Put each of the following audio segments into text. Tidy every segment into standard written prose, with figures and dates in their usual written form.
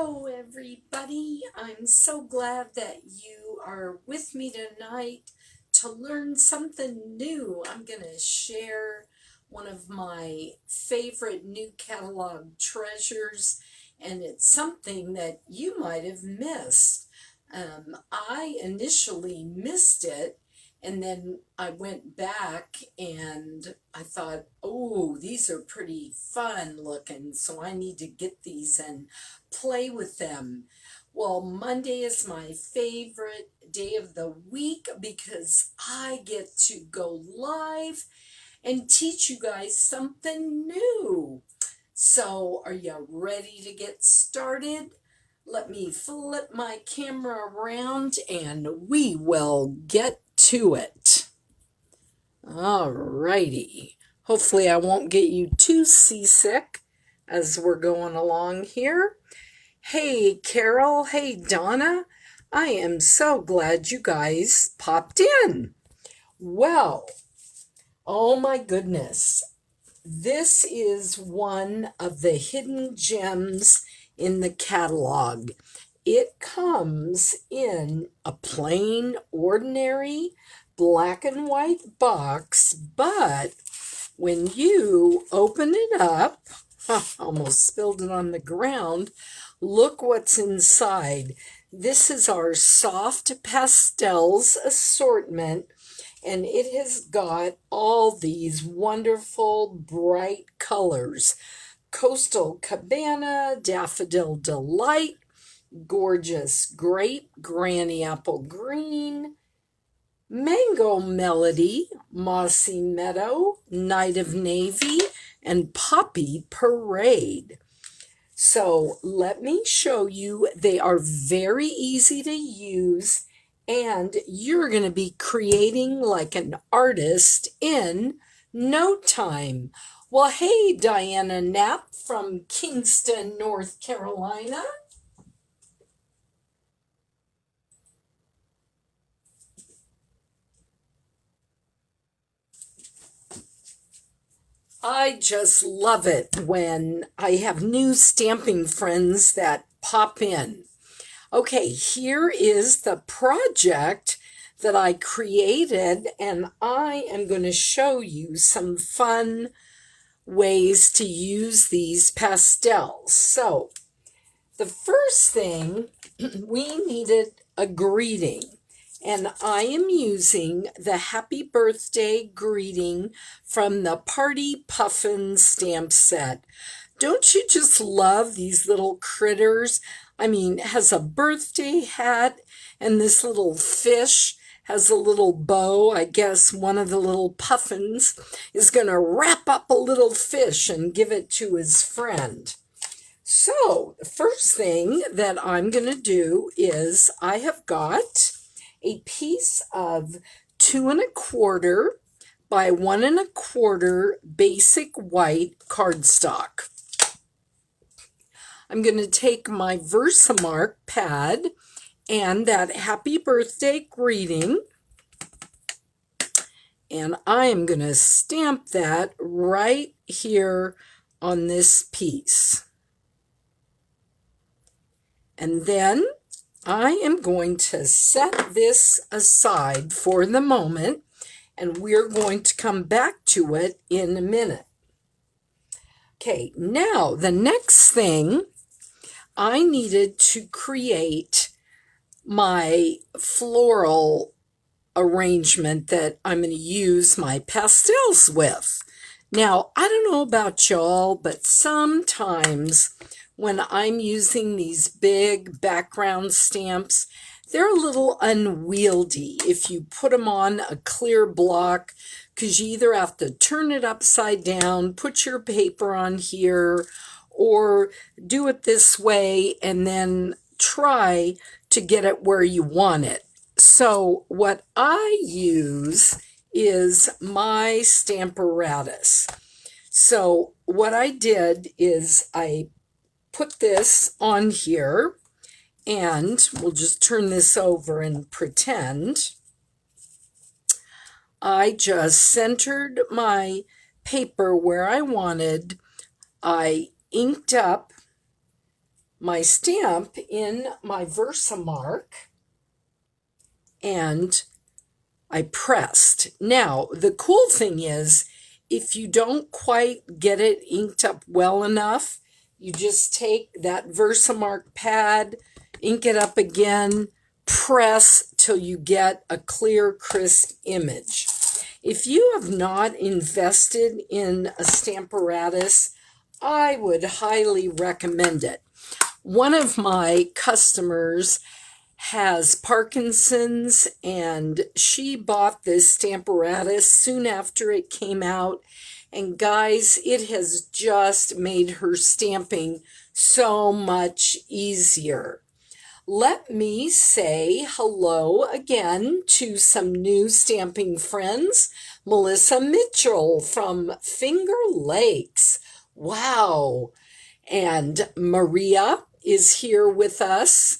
Hello, everybody. I'm so glad that you are with me tonight to learn something new. I'm going to share one of my favorite new catalog treasures, and it's something that you might have missed. I initially missed it, and then I went back and I thought, oh, these are pretty fun looking, so I need to get these and play with them. Well, Monday is my favorite day of the week because I get to go live and teach you guys something new. So, are you ready to get started? Let me flip my camera around and we will get to it. Alrighty. Hopefully I won't get you too seasick as we're going along here. Hey, Carol. Hey, Donna. I am so glad you guys popped in. Well, oh my goodness. This is one of the hidden gems in the catalog. It comes in a plain, ordinary, black and white box, but when you open it up, almost spilled it on the ground, look what's inside. This is our Soft Pastels assortment, and it has got all these wonderful bright colors. Coastal Cabana, Daffodil Delight, Gorgeous Grape, Granny Apple Green, Mango Melody, Mossy Meadow, Night of Navy, and Poppy Parade. So let me show you. They are very easy to use, and you're going to be creating like an artist in no time. Well, hey, Diana Knapp from Kingston, North Carolina. I just love it when I have new stamping friends that pop in. Okay, here is the project that I created, and I am going to show you some fun ways to use these pastels. So, the first thing, we needed a greeting. And I am using the Happy Birthday greeting from the Party Puffin stamp set. Don't you just love these little critters? I mean, it has a birthday hat, and this little fish has a little bow. I guess one of the little puffins is going to wrap up a little fish and give it to his friend. So, the first thing that I'm going to do is I have got a piece of 2 1/4 by 1 1/4 basic white cardstock. I'm going to take my Versamark pad and that happy birthday greeting, and I am going to stamp that right here on this piece. And then I am going to set this aside for the moment, and we're going to come back to it in a minute. Okay, now the next thing, I needed to create my floral arrangement that I'm going to use my pastels with. Now, I don't know about y'all, but sometimes when I'm using these big background stamps, they're a little unwieldy if you put them on a clear block, because you either have to turn it upside down, put your paper on here, or do it this way and then try to get it where you want it. So what I use is my Stamparatus. So what I did is I put this on here, and we'll just turn this over and pretend. I just centered my paper where I wanted. I inked up my stamp in my Versamark and I pressed. Now, the cool thing is, if you don't quite get it inked up well enough, you just take that Versamark pad, ink it up again, press till you get a clear, crisp image. If you have not invested in a Stamparatus, I would highly recommend it. One of my customers has Parkinson's, and she bought this Stamparatus soon after it came out. And guys, it has just made her stamping so much easier. Let me say hello again to some new stamping friends. Melissa Mitchell from Finger Lakes. Wow. And Maria is here with us.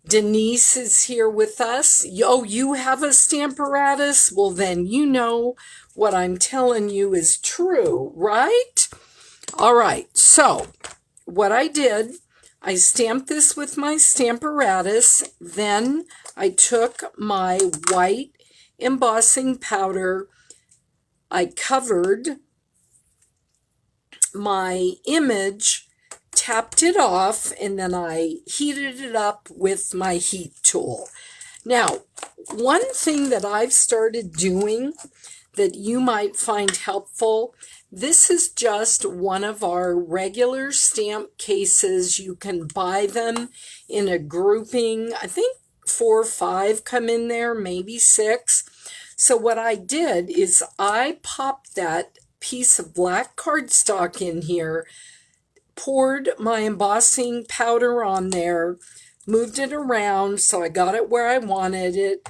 Denise is here with us. Oh, you have a Stamparatus? Well, then you know what I'm telling you is true, right? All right, so what I did, I stamped this with my Stamparatus. Then I took my white embossing powder. I covered my image, tapped it off, and then I heated it up with my heat tool. Now, one thing that I've started doing that you might find helpful, this is just one of our regular stamp cases. You can buy them in a grouping. I think 4 or 5 come in there, maybe 6. So what I did is I popped that piece of black cardstock in here, poured my embossing powder on there, moved it around so I got it where I wanted it,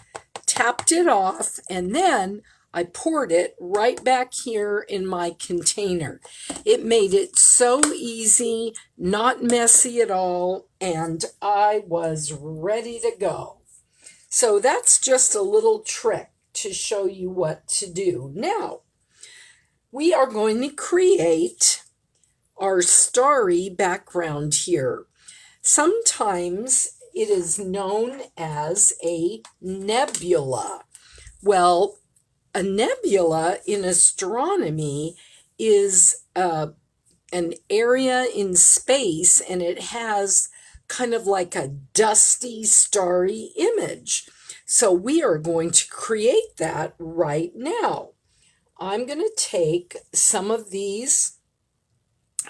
tapped it off, and then I poured it right back here in my container. It made it so easy, not messy at all, and I was ready to go. So that's just a little trick to show you what to do. Now, we are going to create our starry background here. Sometimes it is known as a nebula. Well, a nebula in astronomy is an area in space, and it has kind of like a dusty, starry image. So we are going to create that right now. I'm going to take some of these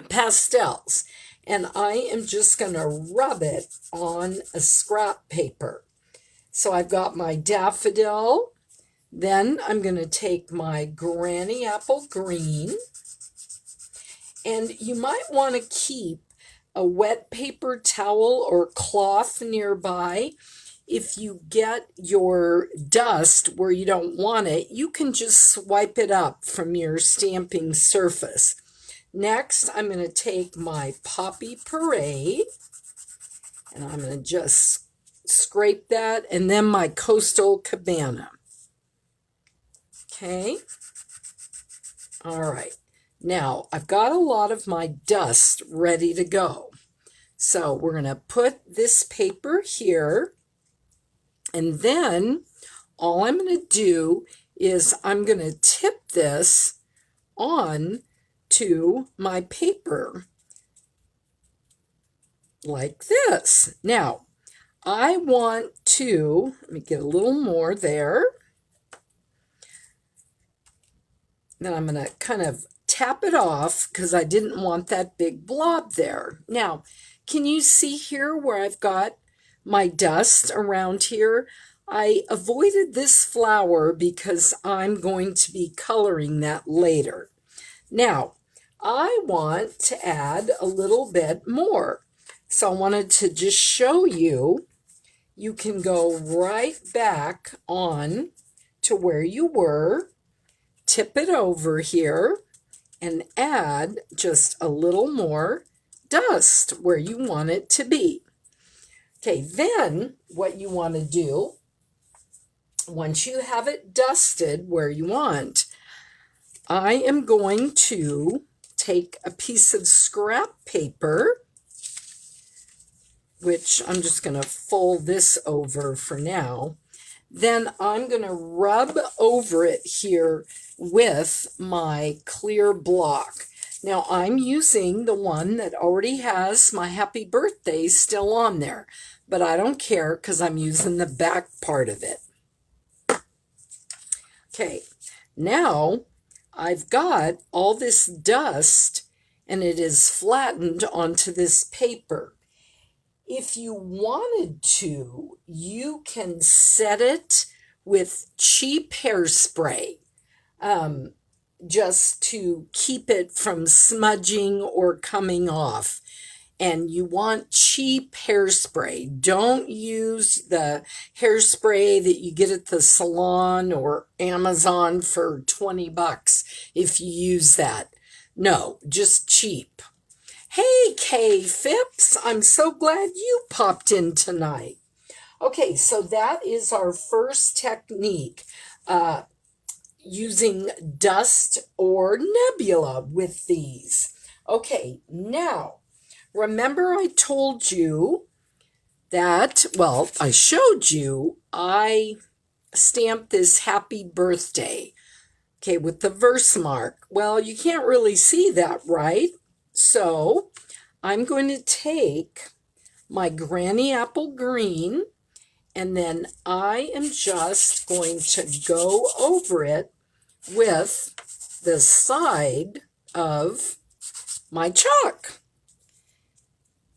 pastels, and I am just going to rub it on a scrap paper. So I've got my daffodil. Then I'm going to take my granny apple green, and you might want to keep a wet paper towel or cloth nearby. If you get your dust where you don't want it, you can just swipe it up from your stamping surface. Next, I'm going to take my Poppy Parade, and I'm going to just scrape that, and then my Coastal Cabana. Okay. All right. Now, I've got a lot of my dust ready to go. So we're going to put this paper here, and then all I'm going to do is I'm going to tip this on to my paper like this. Now, I want to, let me get a little more there. Then I'm going to kind of tap it off because I didn't want that big blob there. Now, can you see here where I've got my dust around here? I avoided this flower because I'm going to be coloring that later. Now, I want to add a little bit more. So I wanted to just show you, you can go right back on to where you were, tip it over here, and add just a little more dust where you want it to be. Okay, then what you want to do, once you have it dusted where you want, I am going to take a piece of scrap paper, which I'm just going to fold this over for now. Then I'm going to rub over it here with my clear block. Now I'm using the one that already has my happy birthday still on there, but I don't care because I'm using the back part of it. Okay, now I've got all this dust and it is flattened onto this paper. If you wanted to, you can set it with cheap hairspray just to keep it from smudging or coming off. And you want cheap hairspray. Don't use the hairspray that you get at the salon or Amazon for 20 bucks if you use that. No, just cheap. Hey, Kay Phipps, I'm so glad you popped in tonight. Okay, so that is our first technique, using dust or nebula with these. Okay, now, remember I told you that, well, I showed you, I stamped this happy birthday, okay, with the verse mark. Well, you can't really see that, right? So I'm going to take my Granny Apple Green, and then I am just going to go over it with the side of my chalk.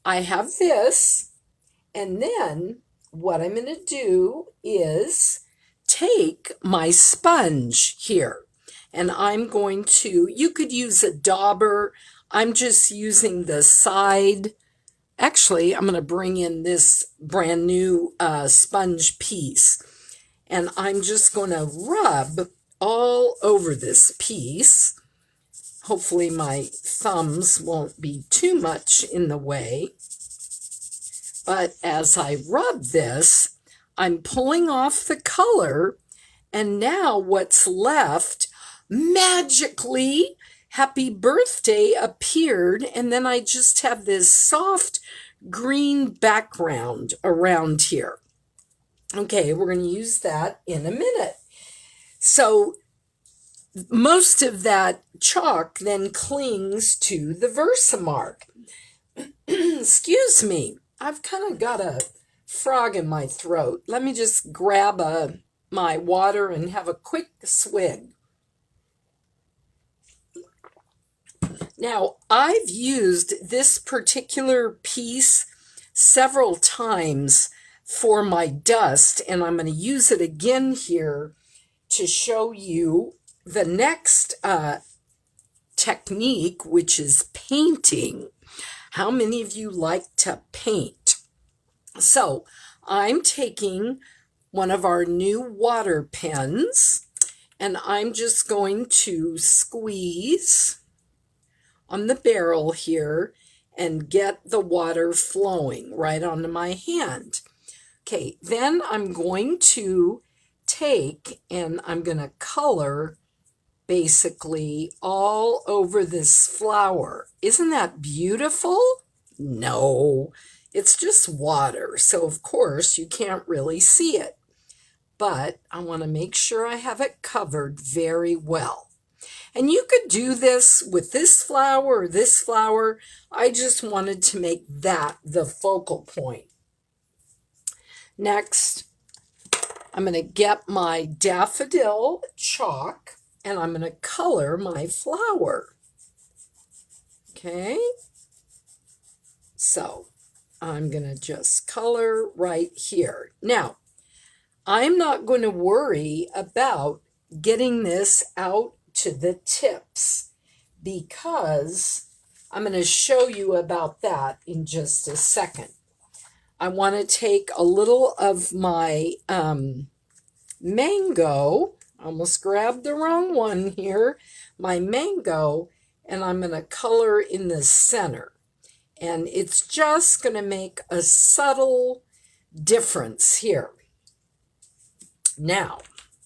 I have this, and then what I'm going to do is take my sponge here, and I'm going to, you could use a dauber. I'm just using the side. Actually, I'm going to bring in this brand new sponge piece, and I'm just going to rub all over this piece. Hopefully my thumbs won't be too much in the way. But as I rub this, I'm pulling off the color, and now what's left, magically, Happy Birthday appeared, and then I just have this soft green background around here. Okay, we're going to use that in a minute. So most of that chalk then clings to the Versamark. Excuse me, I've kind of got a frog in my throat. Let me just grab my water and have a quick swig. Now, I've used this particular piece several times for my dust, and I'm going to use it again here to show you the next technique, which is painting. How many of you like to paint? So I'm taking one of our new water pens, and I'm just going to squeeze on the barrel here and get the water flowing right onto my hand. Okay, then I'm going to take and I'm going to color basically all over this flower. Isn't that beautiful? No, it's just water, so of course you can't really see it. But I want to make sure I have it covered very well. And you could do this with this flower or this flower. I just wanted to make that the focal point. Next, I'm going to get my daffodil chalk and I'm going to color my flower. Okay, so I'm going to just color right here. Now, I'm not going to worry about getting this out to the tips because I'm going to show you about that in just a second. I want to take a little of my mango, almost grabbed the wrong one here, my mango, and I'm going to color in the center. And it's just going to make a subtle difference here. Now,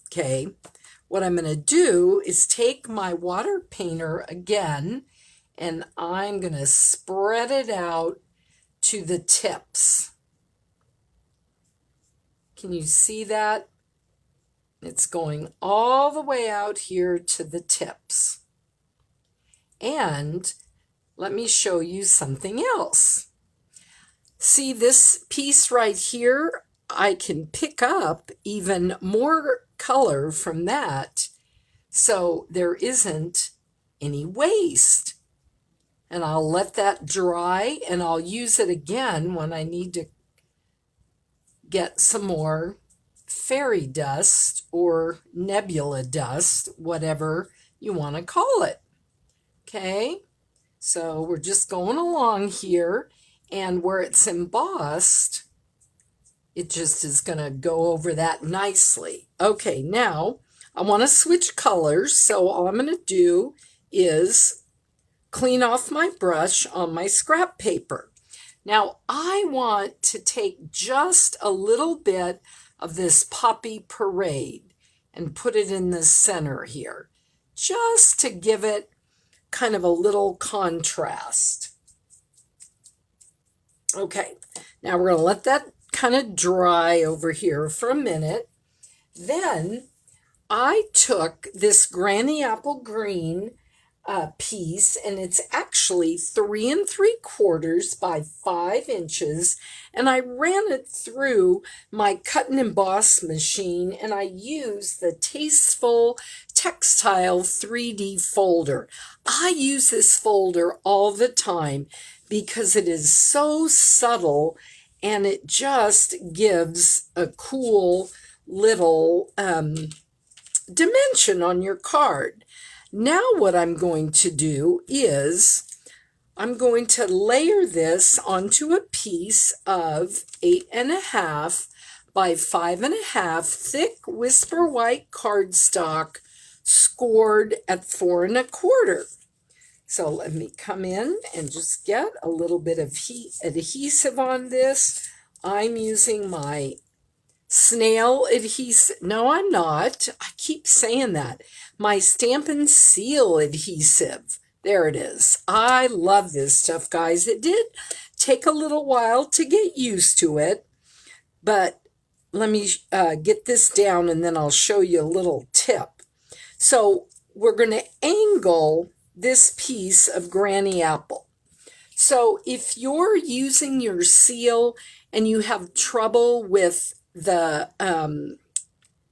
okay, what I'm going to do is take my water painter again, and I'm going to spread it out to the tips. Can you see that? It's going all the way out here to the tips. And let me show you something else. See this piece right here? I can pick up even more color from that, so there isn't any waste. And I'll let that dry, and I'll use it again when I need to get some more fairy dust or nebula dust, whatever you want to call it. Okay, so we're just going along here, and where it's embossed, it just is going to go over that nicely. Okay, now I want to switch colors, so all I'm going to do is clean off my brush on my scrap paper. Now I want to take just a little bit of this Poppy Parade and put it in the center here, just to give it kind of a little contrast. Okay, now we're going to let that kind of dry over here for a minute. Then I took this Granny Apple Green piece, and it's actually 3 3/4 by 5 inches, and I ran it through my cut and emboss machine, and I used the Tasteful Textile 3D folder. I use this folder all the time because it is so subtle, and it just gives a cool little dimension on your card. Now what I'm going to do is I'm going to layer this onto a piece of 8.5 by 5.5 thick Whisper White cardstock scored at 4 1/4. So let me come in and just get a little bit of adhesive on this. I'm using my snail adhesive. No, I'm not. I keep saying that. My Stampin' Seal adhesive. There it is. I love this stuff, guys. It did take a little while to get used to it, but let me get this down, and then I'll show you a little tip. So we're going to angle this piece of Granny Apple. So if you're using your seal and you have trouble with the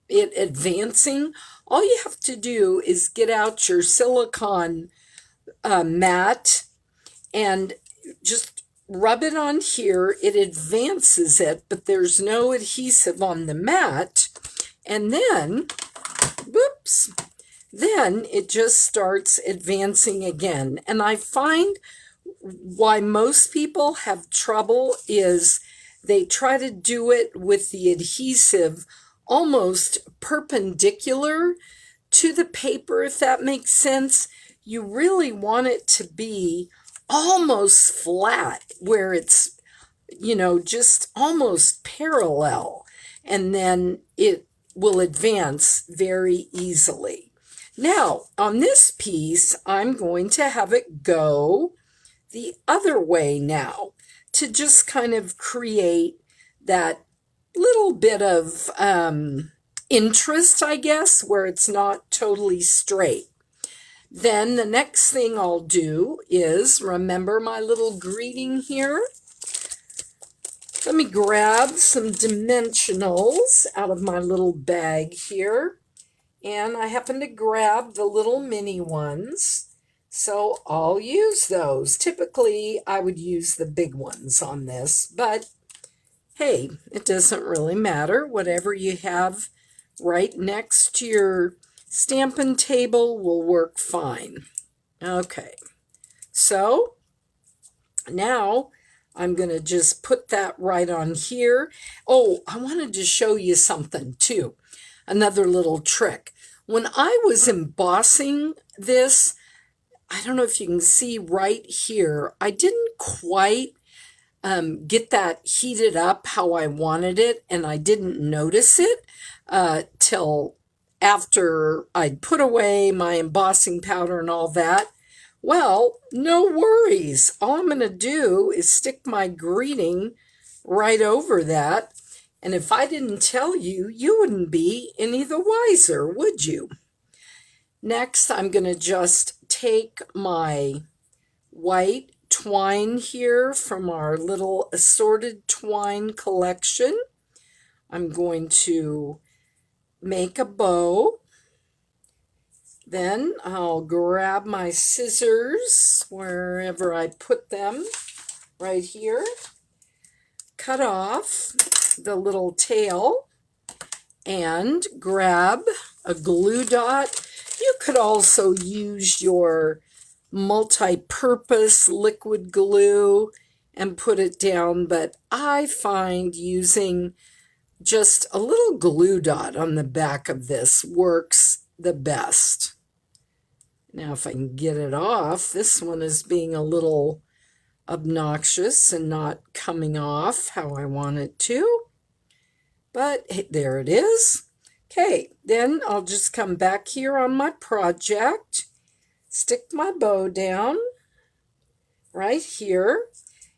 it advancing, all you have to do is get out your silicone mat and just rub it on here. It advances it, but there's no adhesive on the mat. And then, whoops, then it just starts advancing again. And I find why most people have trouble is they try to do it with the adhesive almost perpendicular to the paper, if that makes sense. You really want it to be almost flat, where it's, just almost parallel, and then it will advance very easily. Now, on this piece, I'm going to have it go the other way now to just kind of create that little bit of interest, I guess, where it's not totally straight. Then the next thing I'll do is, remember my little greeting here? Let me grab some dimensionals out of my little bag here. And I happen to grab the little mini ones. So I'll use those. Typically, I would use the big ones on this, but hey, it doesn't really matter. Whatever you have right next to your stamping table will work fine. Okay, so now I'm going to just put that right on here. Oh, I wanted to show you something too. Another little trick. When I was embossing this, I don't know if you can see right here, I didn't quite get that heated up how I wanted it, and I didn't notice it till after I'd put away my embossing powder and all that. Well, no worries. All I'm going to do is stick my greeting right over that. And if I didn't tell you, you wouldn't be any the wiser, would you? Next, I'm going to just take my white twine here from our little assorted twine collection. I'm going to make a bow. Then I'll grab my scissors wherever I put them, right here, cut off the little tail, and grab a glue dot. You could also use your multi-purpose liquid glue and put it down, but I find using just a little glue dot on the back of this works the best. Now if I can get it off, this one is being a little obnoxious and not coming off how I want it to. But there it is. Okay, then I'll just come back here on my project, stick my bow down right here,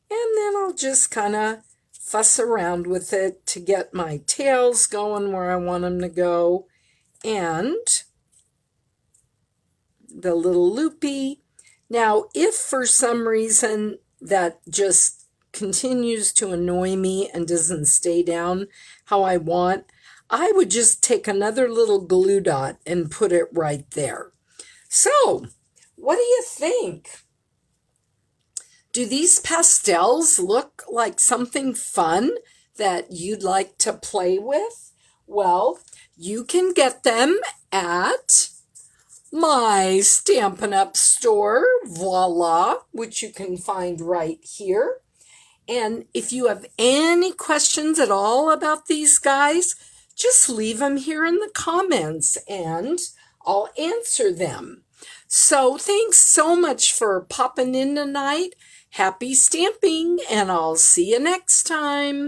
and then I'll just kind of fuss around with it to get my tails going where I want them to go, and the little loopy. Now, if for some reason that just continues to annoy me and doesn't stay down how I want, I would just take another little glue dot and put it right there. So, what do you think? Do these pastels look like something fun that you'd like to play with? Well, you can get them at my Stampin' Up store, voila, which you can find right here. And if you have any questions at all about these guys, just leave them here in the comments and I'll answer them. So thanks so much for popping in tonight. Happy stamping, and I'll see you next time.